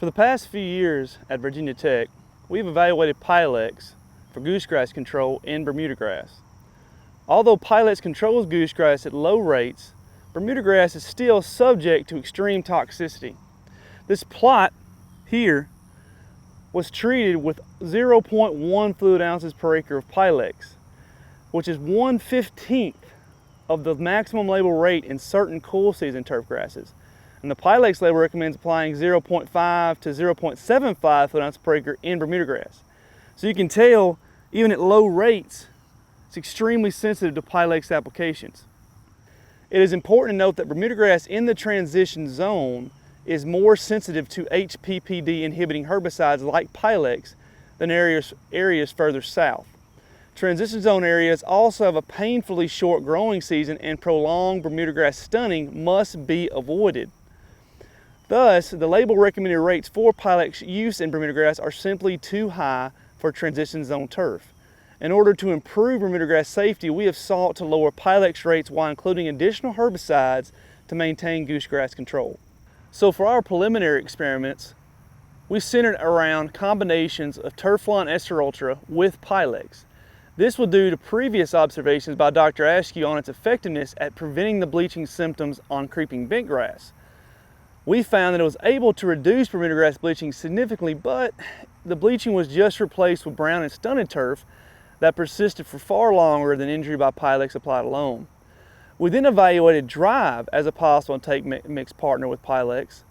For the past few years at Virginia Tech, we've evaluated Pylex for goosegrass control in bermudagrass. Although Pylex controls goosegrass at low rates, bermudagrass is still subject to extreme toxicity. This plot here was treated with 0.1 fluid ounces per acre of Pylex, which is 1/15 of the maximum label rate in certain cool season turf grasses. And the Pylex label recommends applying 0.5 to 0.75 fluid ounces per acre in bermudagrass. So you can tell, even at low rates, it's extremely sensitive to Pylex applications. It is important to note that bermudagrass in the transition zone is more sensitive to HPPD inhibiting herbicides like Pylex than areas further south. Transition zone areas also have a painfully short growing season, and prolonged bermudagrass stunning must be avoided. Thus, the label recommended rates for Pylex use in bermudagrass are simply too high for transition zone turf. In order to improve bermudagrass safety, we have sought to lower Pylex rates while including additional herbicides to maintain goosegrass control. So for our preliminary experiments, we centered around combinations of Turflawn Ester Ultra with Pylex. This was due to previous observations by Dr. Askew on its effectiveness at preventing the bleaching symptoms on creeping bentgrass. We found that it was able to reduce bermudagrass bleaching significantly, but the bleaching was just replaced with brown and stunted turf that persisted for far longer than injury by Pylex applied alone. We then evaluated Drive as a possible take mix partner with Pylex,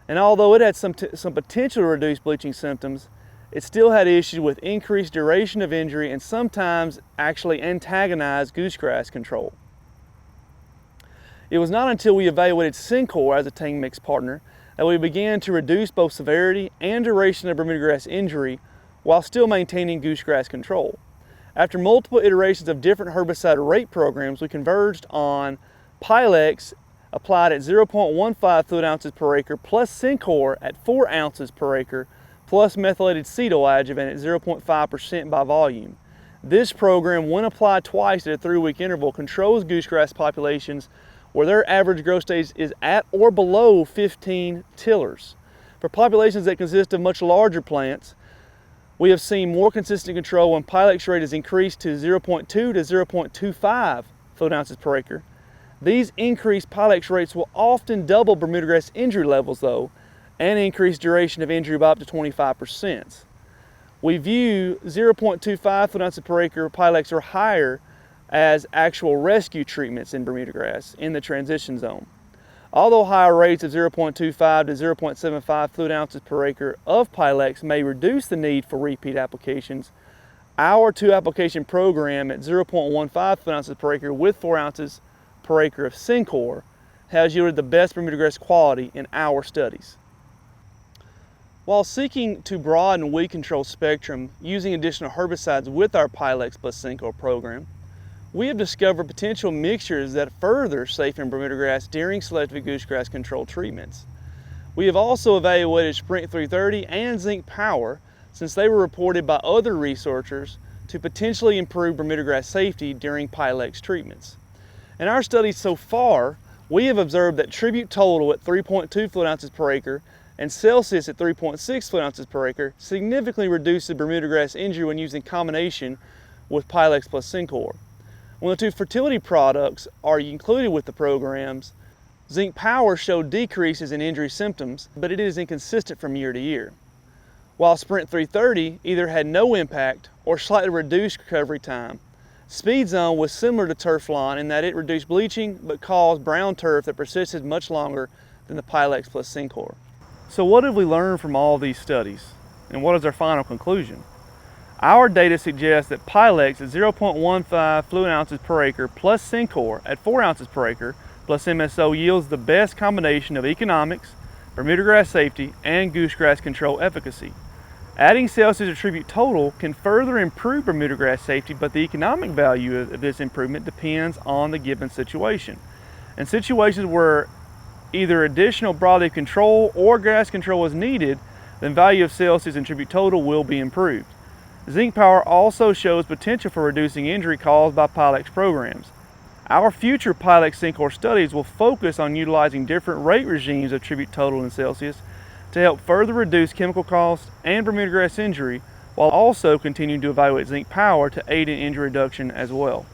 and although it had some potential to reduce bleaching symptoms, it still had issues with increased duration of injury and sometimes actually antagonized goosegrass control. It was not until we evaluated Sencor as a tank mix partner that we began to reduce both severity and duration of bermudagrass injury while still maintaining goosegrass control. After multiple iterations of different herbicide rate programs, we converged on Pylex applied at 0.15 fluid ounces per acre plus Sencor at 4 ounces per acre plus methylated cetyl adjuvant at 0.5% by volume. This program, when applied twice at a 3-week interval, controls goosegrass populations where their average growth stage is at or below 15 tillers. For populations that consist of much larger plants, we have seen more consistent control when Pylex rate is increased to 0.2 to 0.25 fluid ounces per acre. These increased Pylex rates will often double bermudagrass injury levels though, and increase duration of injury by up to 25%. We view 0.25 fluid ounces per acre Pylex or higher as actual rescue treatments in bermudagrass in the transition zone. Although higher rates of 0.25 to 0.75 fluid ounces per acre of Pylex may reduce the need for repeat applications, our 2-application program at 0.15 fluid ounces per acre with 4 ounces per acre of Sencor has yielded the best bermudagrass quality in our studies. While seeking to broaden weed control spectrum using additional herbicides with our Pylex plus Sencor program, we have discovered potential mixtures that further safeten bermudagrass during selective goosegrass control treatments. We have also evaluated Sprint 330 and Zinc Power since they were reported by other researchers to potentially improve bermudagrass safety during Pylex treatments. In our studies so far, we have observed that Tribute Total at 3.2 fluid ounces per acre and Celsius at 3.6 fluid ounces per acre significantly reduces bermudagrass injury when used in combination with Pylex plus Sencor. When the 2 fertility products are included with the programs, Zinc Power showed decreases in injury symptoms, but it is inconsistent from year to year. While Sprint 330 either had no impact or slightly reduced recovery time, Speed Zone was similar to Turflawn in that it reduced bleaching but caused brown turf that persisted much longer than the Pylex plus Sencor. So what have we learned from all these studies, and what is our final conclusion? Our data suggests that Pylex at 0.15 fluid ounces per acre plus Sencor at 4 ounces per acre plus MSO yields the best combination of economics, bermudagrass safety, and goosegrass control efficacy. Adding Celsius or Tribute Total can further improve bermudagrass safety, but the economic value of this improvement depends on the given situation. In situations where either additional broadleaf control or grass control is needed, then value of Celsius and Tribute Total will be improved. Zinc Power also shows potential for reducing injury caused by Pylex programs. Our future Pylex Sencor studies will focus on utilizing different rate regimes of Tribute Total and Celsius to help further reduce chemical costs and bermudagrass injury, while also continuing to evaluate zinc power to aid in injury reduction as well.